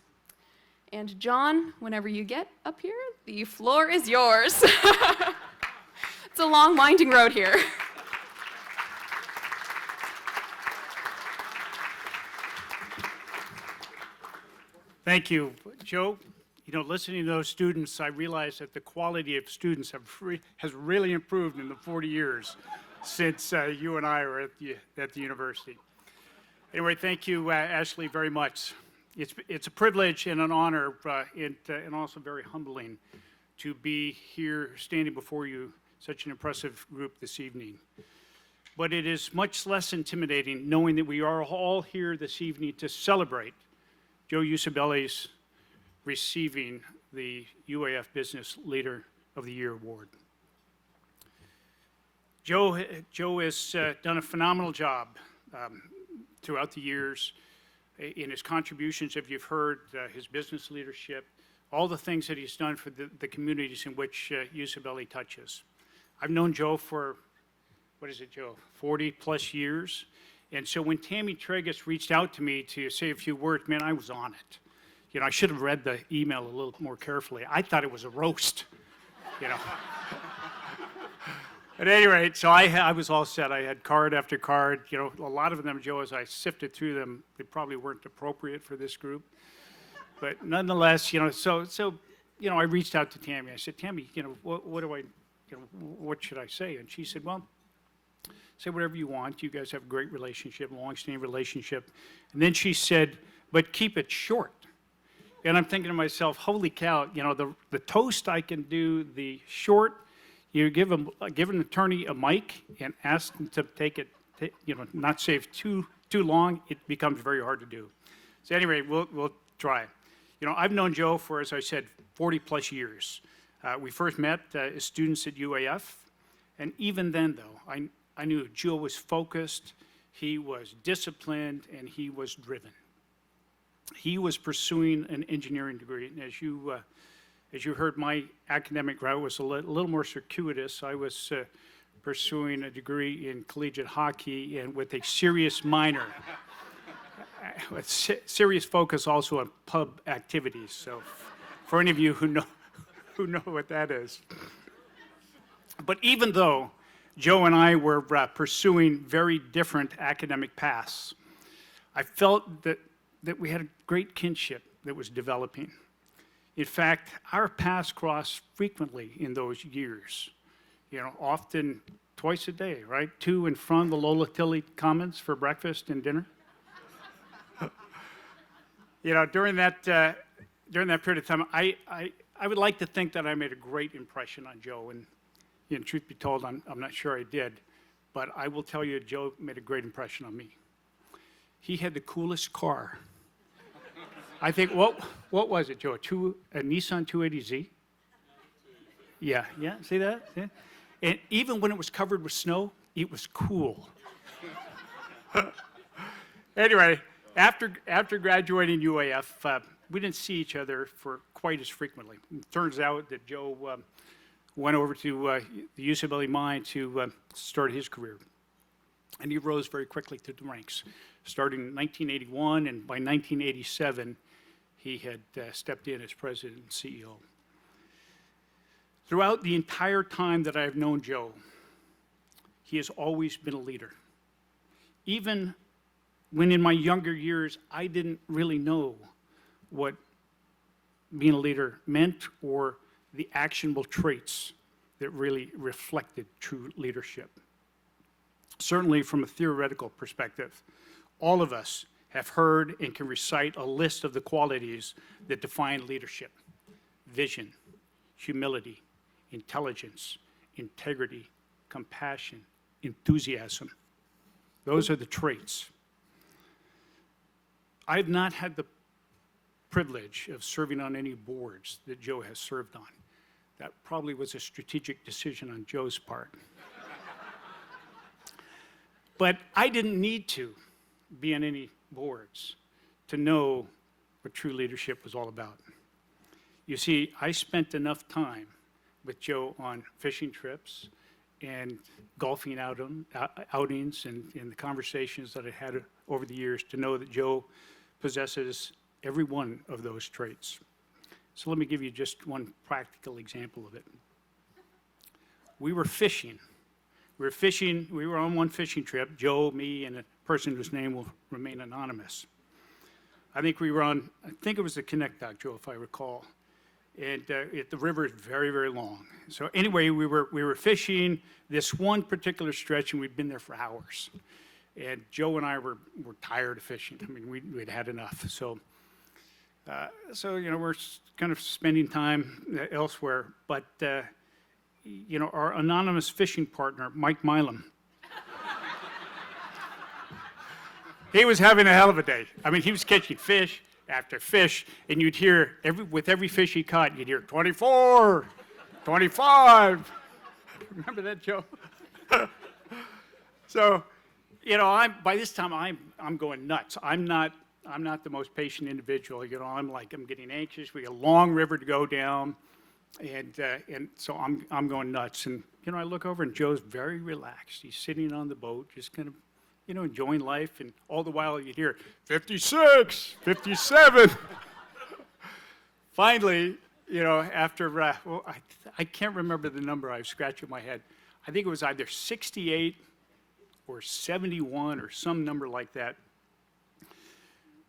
And John, whenever you get up here, the floor is yours. It's a long, winding road here. Thank you, Joe. Listening to those students, I realized that the quality of students has really improved in the 40 years since you and I were at the university. Anyway, thank you, Ashley, very much. It's a privilege and an honor, and also very humbling to be here standing before you, such an impressive group this evening. But it is much less intimidating knowing that we are all here this evening to celebrate Joe Usabelli's receiving the UAF Business Leader of the Year award. Joe has done a phenomenal job throughout the years in his contributions, if you've heard, his business leadership, all the things that he's done for the communities in which Usabelli touches. I've known Joe for, 40 plus years. And so when Tammy Tregus reached out to me to say a few words, man, I was on it. You know, I should have read the email a little more carefully. I thought it was a roast, you know. At any rate, so I was all set. I had card after card. You know, a lot of them, Joe, as I sifted through them, they probably weren't appropriate for this group. But nonetheless, you know, so you know, I reached out to Tammy. I said, Tammy, you know, what should I say? And she said, well, say whatever you want. You guys have a great relationship, long-standing relationship. And then she said, but keep it short. And I'm thinking to myself, holy cow, you know, the toast I can do, the short. You give an attorney a mic and ask them to take it, you know, not save too long, it becomes very hard to do. So anyway, we'll try. You know, I've known Joe for, as I said, 40 plus years. We first met as students at UAF, and even then, though, I knew Joe was focused, he was disciplined, and he was driven. He was pursuing an engineering degree, and as you heard, my academic route was a little more circuitous. I was pursuing a degree in collegiate hockey and with a serious minor, with serious focus also on pub activities. So for any of you who know what that is. But even though Joe and I were pursuing very different academic paths, I felt that we had a great kinship that was developing. In fact, our paths crossed frequently in those years, you know, often twice a day, right? To and from the Lola Tilly Commons for breakfast and dinner. You know, during that period of time, I would like to think that I made a great impression on Joe, and you know, truth be told, I'm not sure I did, but I will tell you, Joe made a great impression on me. He had the coolest car. I think, what was it, Joe? A Nissan 280Z? Yeah, see that? Yeah. And even when it was covered with snow, it was cool. Anyway, after graduating UAF, we didn't see each other for quite as frequently. It turns out that Joe went over to the UCLA mine to start his career. And he rose very quickly through the ranks, starting in 1981, and by 1987, he had stepped in as president and CEO. Throughout the entire time that I've known Joe, he has always been a leader. Even when in my younger years, I didn't really know what being a leader meant or the actionable traits that really reflected true leadership. Certainly from a theoretical perspective, all of us have heard and can recite a list of the qualities that define leadership: vision, humility, intelligence, integrity, compassion, enthusiasm. Those are the traits. I've not had the privilege of serving on any boards that Joe has served on. That probably was a strategic decision on Joe's part. But I didn't need to be on any boards to know what true leadership was all about. You see, I spent enough time with Joe on fishing trips and golfing outings and the conversations that I had over the years to know that Joe possesses every one of those traits. So let me give you just one practical example of it. We were fishing. We were on one fishing trip, Joe, me, and a person whose name will remain anonymous. I think it was the Connect Dock, Joe, if I recall. And the river is very, very long. So anyway, we were fishing this one particular stretch, and we'd been there for hours. And Joe and I were tired of fishing. I mean, we'd had enough. So you know, we're kind of spending time elsewhere. But you know, our anonymous fishing partner, Mike Milam, he was having a hell of a day. I mean, he was catching fish after fish, and you'd hear, with every fish he caught, you'd hear 24, 25. Remember that, Joe? So, you know, by this time, I'm going nuts. I'm not the most patient individual. You know, I'm getting anxious. We got a long river to go down. And so I'm going nuts. And, you know, I look over and Joe's very relaxed. He's sitting on the boat, just kind of, you know, enjoying life. And all the while you'd hear, 56, 57. finally, after, I can't remember the number, I was scratching my head. I think it was either 68 or 71 or some number like that.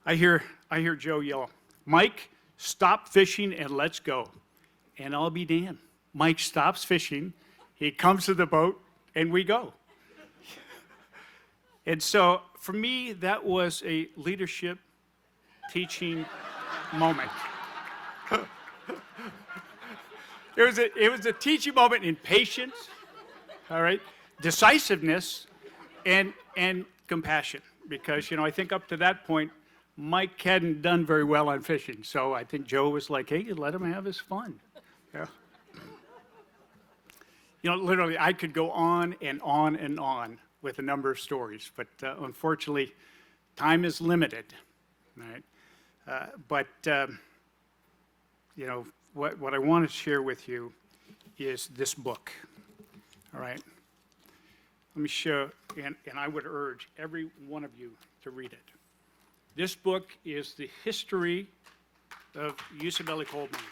I hear Joe yell, "Mike, stop fishing and let's go." And I'll be damned. Mike stops fishing, he comes to the boat, and we go. And so for me, that was a leadership teaching moment. It was a teaching moment in patience, all right, decisiveness, and compassion. Because, I think up to that point, Mike hadn't done very well on fishing. So I think Joe was like, hey, let him have his fun. Yeah. Literally, I could go on and on and on with a number of stories, but unfortunately, time is limited, right? But what I want to share with you is this book, all right? Let me show, and I would urge every one of you to read it. This book is the history of UCBelly Coal Mine.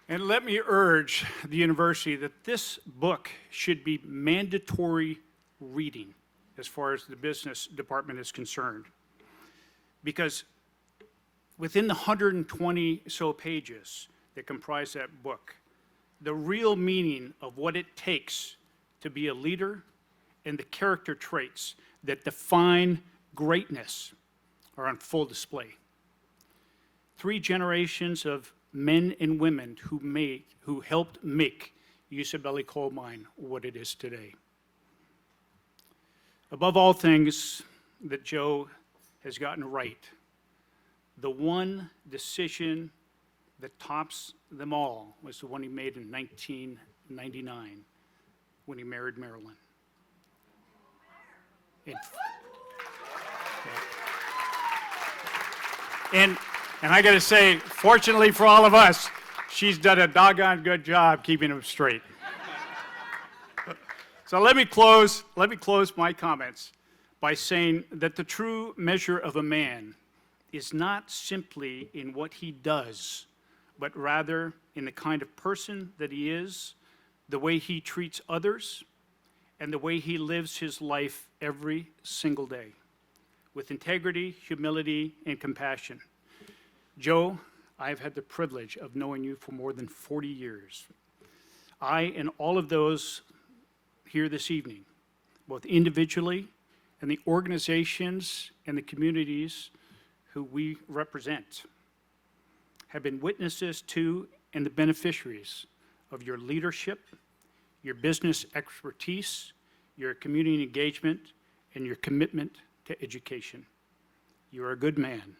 And let me urge the university that this book should be mandatory reading as far as the business department is concerned. Because within the 120 so pages that comprise that book, the real meaning of what it takes to be a leader and the character traits that define greatness are on full display. 3 generations of men and women who helped make UCBelly Coal Mine what it is today. Above all things that Joe has gotten right, the one decision that tops them all was the one he made in 1999 when he married Marilyn. And I got to say, fortunately for all of us, she's done a doggone good job keeping him straight. So let me close my comments by saying that the true measure of a man is not simply in what he does, but rather in the kind of person that he is, the way he treats others, and the way he lives his life every single day, with integrity, humility, and compassion. Joe, I've had the privilege of knowing you for more than 40 years. I and all of those here this evening, both individually and the organizations and the communities who we represent, have been witnesses to and the beneficiaries of your leadership, your business expertise, your community engagement, and your commitment to education. You're a good man.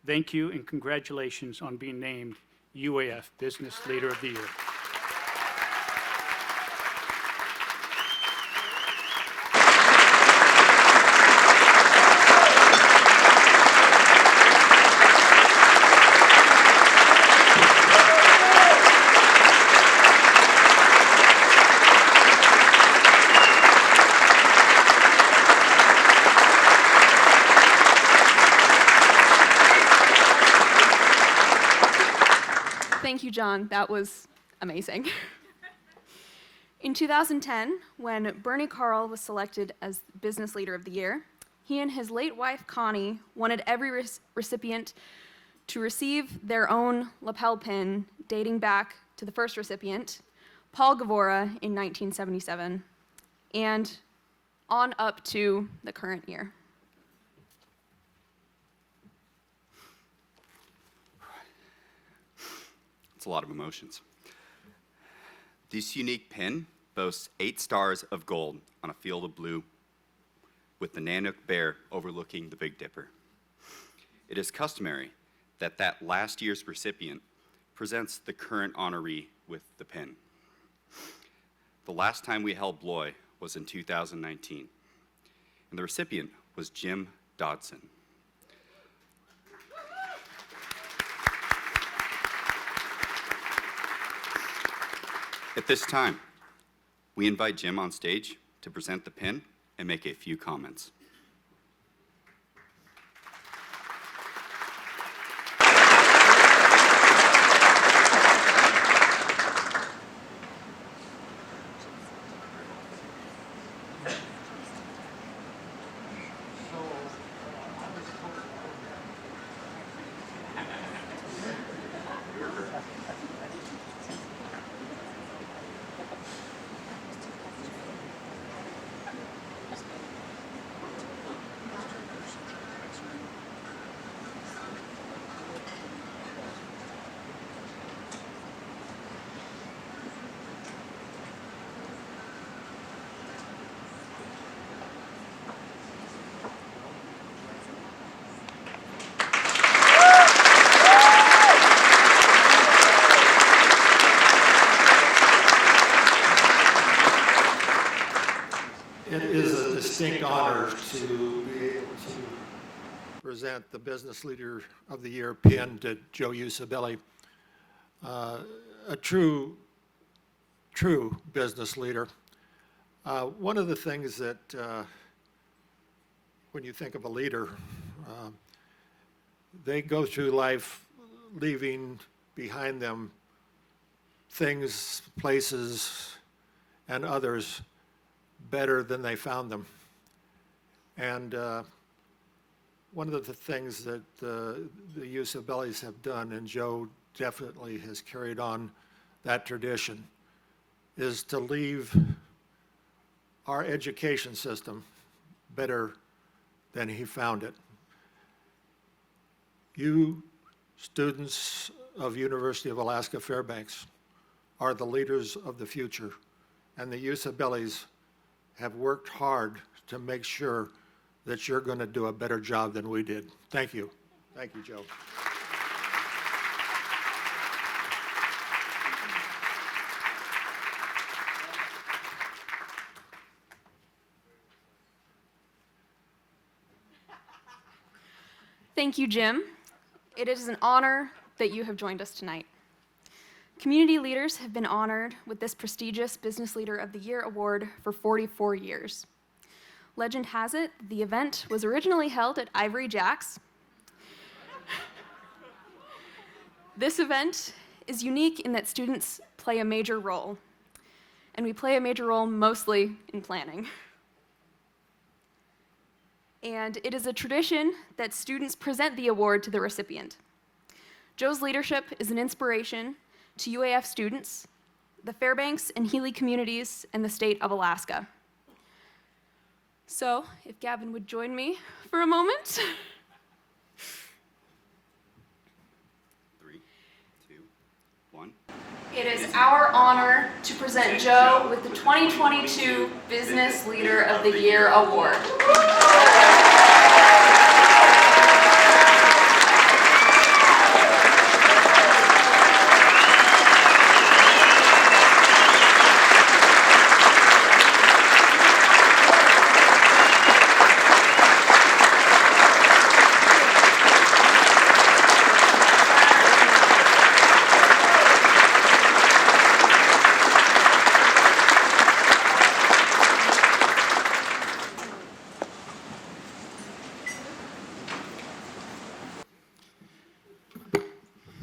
Thank you and congratulations on being named UAF Business Leader of the Year. Thank you, John. That was amazing. In 2010, when Bernie Carl was selected as Business Leader of the Year, he and his late wife, Connie, wanted every recipient to receive their own lapel pin dating back to the first recipient, Paul Gavora, in 1977, and on up to the current year. A lot of emotions. This unique pin boasts 8 stars of gold on a field of blue with the Nanook Bear overlooking the Big Dipper. It is customary that last year's recipient presents the current honoree with the pin. The last time we held Bloy was in 2019, and the recipient was Jim Dodson. At this time, we invite Jim on stage to present the pin and make a few comments. honor to be able to present the Business Leader of the Year pin to Joe Usabelli, a true business leader. One of the things that when you think of a leader, they go through life leaving behind them things, places, and others better than they found them. And one of the things that the Usabellis have done, and Joe definitely has carried on that tradition, is to leave our education system better than he found it. You students of University of Alaska Fairbanks are the leaders of the future, and the Usabellis have worked hard to make sure that you're going to do a better job than we did. Thank you. Thank you, Joe. Thank you, Jim. It is an honor that you have joined us tonight. Community leaders have been honored with this prestigious Business Leader of the Year award for 44 years. Legend has it, the event was originally held at Ivory Jacks. This event is unique in that students play a major role, and we play a major role mostly in planning. And it is a tradition that students present the award to the recipient. Joe's leadership is an inspiration to UAF students, the Fairbanks and Healy communities, and the state of Alaska. So, if Gavin would join me for a moment. 3, 2, 1. It is our honor to present Joe with the 2022 Business Leader of the Year Award.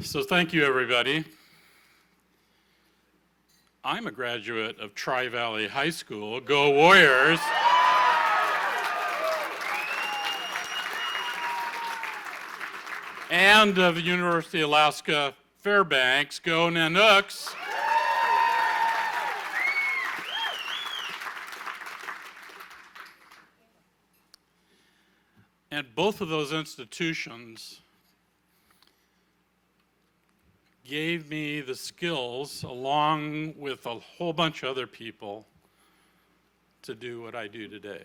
So thank you, everybody. I'm a graduate of Tri-Valley High School. Go Warriors! And of the University of Alaska Fairbanks. Go Nanooks! And both of those institutions gave me the skills, along with a whole bunch of other people, to do what I do today.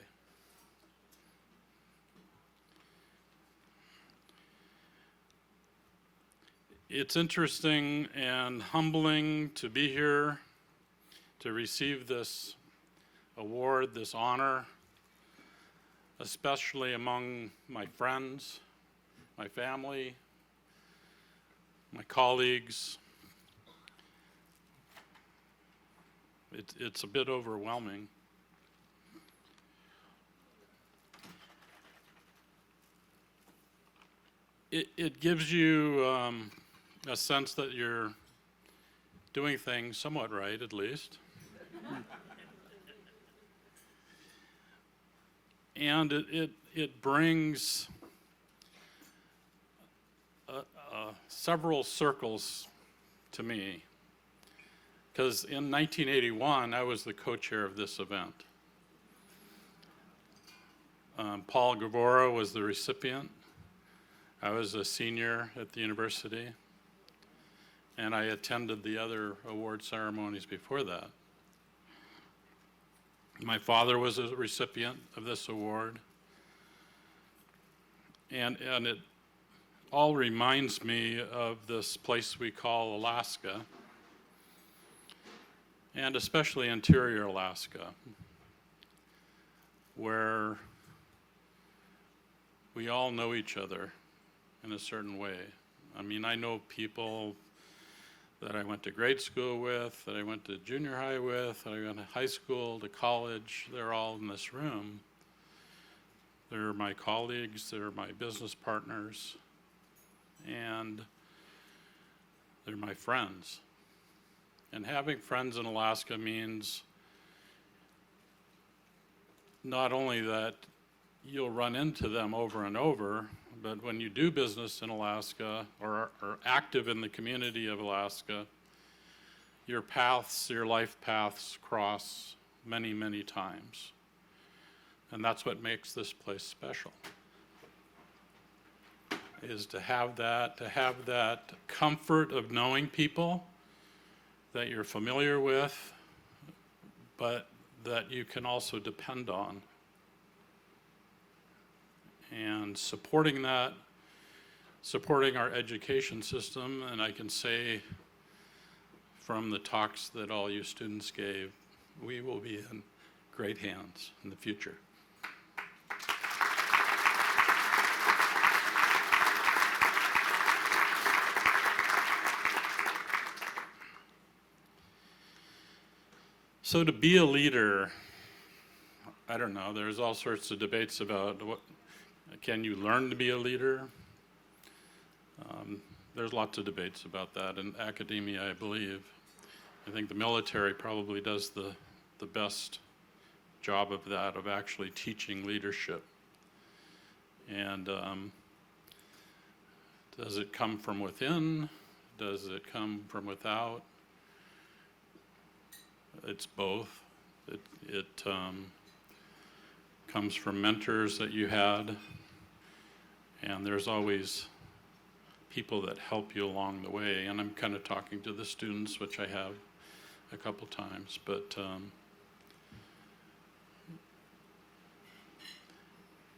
It's interesting and humbling to be here to receive this award, this honor, especially among my friends, my family, my colleagues. It's a bit overwhelming. It gives you a sense that you're doing things somewhat right, at least. And it brings several circles to me, because in 1981 I was the co-chair of this event. Paul Gavora was the recipient. I was a senior at the university, and I attended the other award ceremonies before that. My father was a recipient of this award, and it all reminds me of this place we call Alaska, and especially interior Alaska, where we all know each other in a certain way. I mean, I know people that I went to grade school with, that I went to junior high with, that I went to high school, to college. They're all in this room. They're my colleagues, they're my business partners, and they're my friends. And having friends in Alaska means not only that you'll run into them over and over, but when you do business in Alaska or are active in the community of Alaska, your paths, your life paths cross many, many times. And that's what makes this place special, is to have that comfort of knowing people that you're familiar with, but that you can also depend on. And supporting that, supporting our education system, and I can say from the talks that all you students gave, we will be in great hands in the future. So to be a leader, I don't know, there's all sorts of debates about can you learn to be a leader? There's lots of debates about that in academia, I believe. I think the military probably does the best job of that, of actually teaching leadership. And does it come from within? Does it come from without? It's both. It comes from mentors that you had, and there's always people that help you along the way. And I'm kind of talking to the students, which I have a couple times, but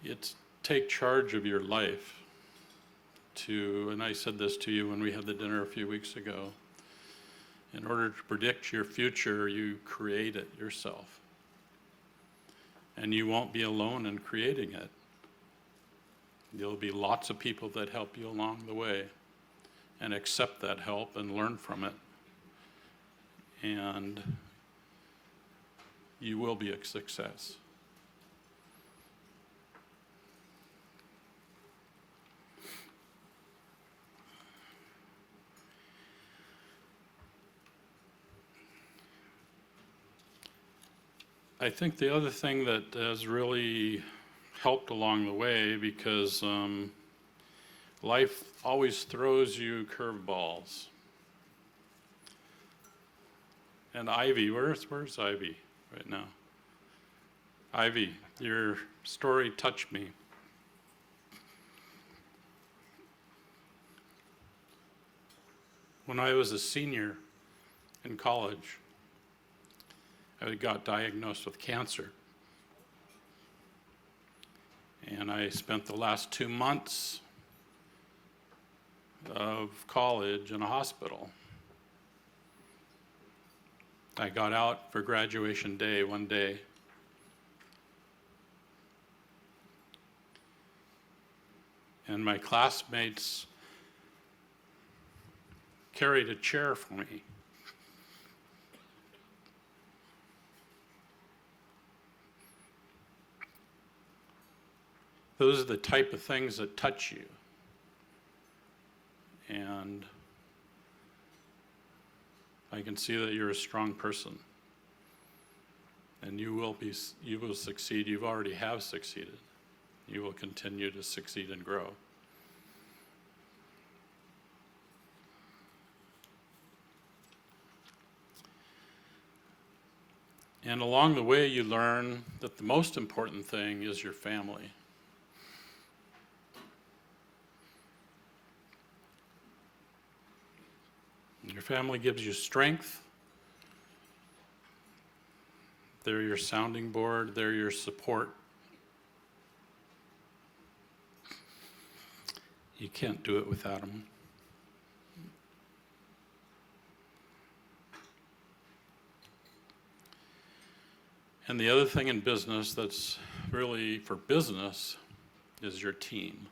it's take charge of your life to, and I said this to you when we had the dinner a few weeks ago, in order to predict your future, you create it yourself. And you won't be alone in creating it. There'll be lots of people that help you along the way, and accept that help and learn from it. And you will be a success. I think the other thing that has really helped along the way, because life always throws you curveballs. And Ivy, where's Ivy right now? Ivy, your story touched me. When I was a senior in college, I got diagnosed with cancer. And I spent the last 2 months of college in a hospital. I got out for graduation day one day. And my classmates carried a chair for me. Those are the type of things that touch you. And I can see that you're a strong person. And you will succeed. You already have succeeded. You will continue to succeed and grow. And along the way, you learn that the most important thing is your family. Your family gives you strength. They're your sounding board. They're your support. You can't do it without them. And the other thing in business that's really for business is your team.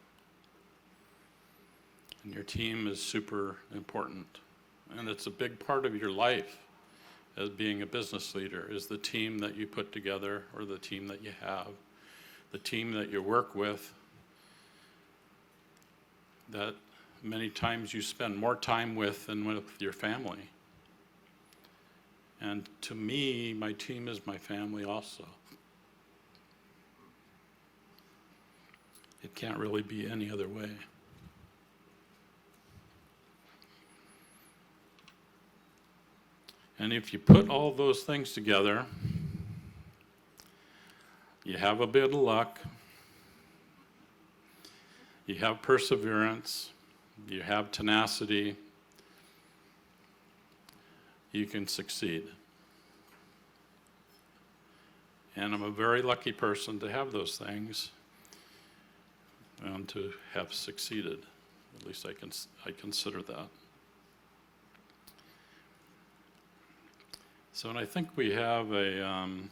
And your team is super important. And it's a big part of your life as being a business leader, is the team that you put together or the team that you have, the team that you work with, that many times you spend more time with than with your family. And to me, my team is my family also. It can't really be any other way. And if you put all those things together, you have a bit of luck, you have perseverance, you have tenacity, you can succeed. And I'm a very lucky person to have those things and to have succeeded. At least I consider that. So, and I think we have a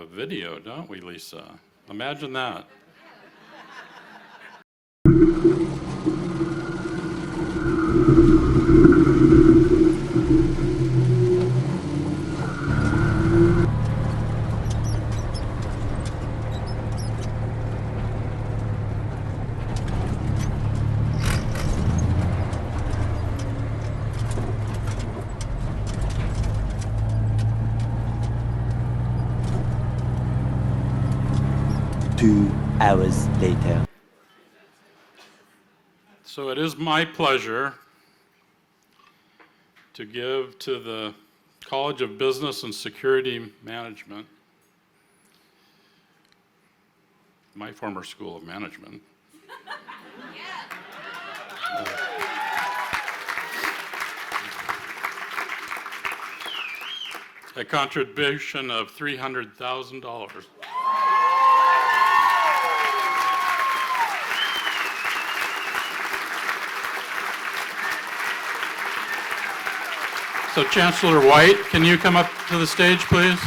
video, don't we, Lisa? Imagine that. Hours later. So it is my pleasure to give to the College of Business and Security Management, my former School of Management, a contribution of $300,000. So Chancellor White, can you come up to the stage, please?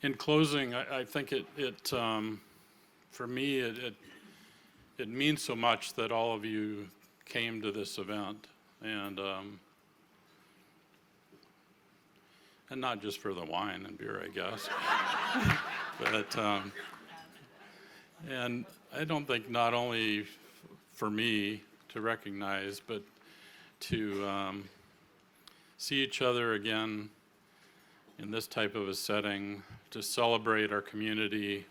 In closing, I think for me, it means so much that all of you came to this event, and not just for the wine and beer, I guess, but and I don't think not only for me to recognize, but to see each other again in this type of a setting, to celebrate our community,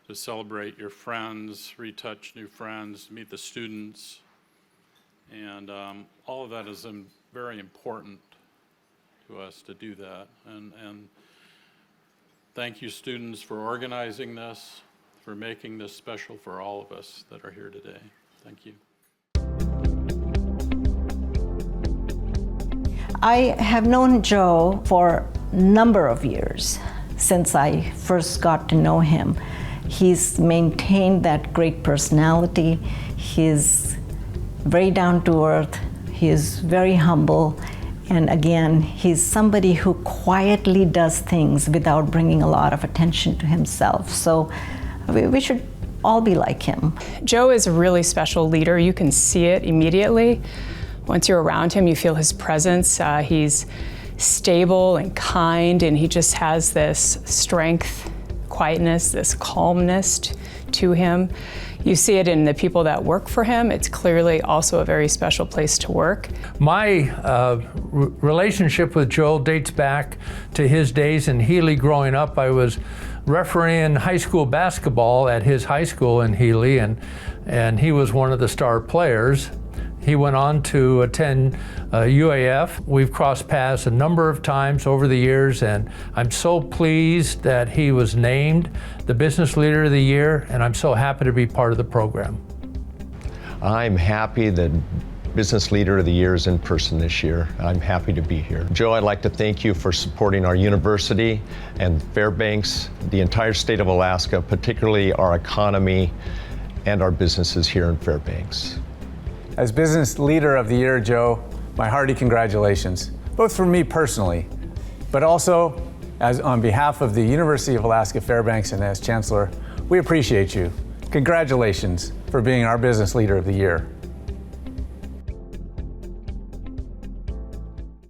to celebrate your friends, retouch new friends, meet the students, and all of that is very important to us to do that. And thank you, students, for organizing this, for making this special for all of us that are here today. Thank you. I have known Joe for a number of years since I first got to know him. He's maintained that great personality. He's very down to earth. He is very humble. And again, he's somebody who quietly does things without bringing a lot of attention to himself. So we should all be like him. Joe is a really special leader. You can see it immediately. Once you're around him, you feel his presence. He's stable and kind, and he just has this strength quietness, this calmness to him. You see it in the people that work for him. It's clearly also a very special place to work. My relationship with Joe dates back to his days in Healy growing up. I was refereeing high school basketball at his high school in Healy, and he was one of the star players. He went on to attend UAF. We've crossed paths a number of times over the years, and I'm so pleased that he was named the Business Leader of the Year, and I'm so happy to be part of the program. I'm happy that Business Leader of the Year is in person this year. I'm happy to be here. Joe, I'd like to thank you for supporting our university and Fairbanks, the entire state of Alaska, particularly our economy and our businesses here in Fairbanks. As Business Leader of the Year, Joe, my hearty congratulations, both for me personally, but also as on behalf of the University of Alaska Fairbanks and as Chancellor. We appreciate you. Congratulations for being our Business Leader of the Year.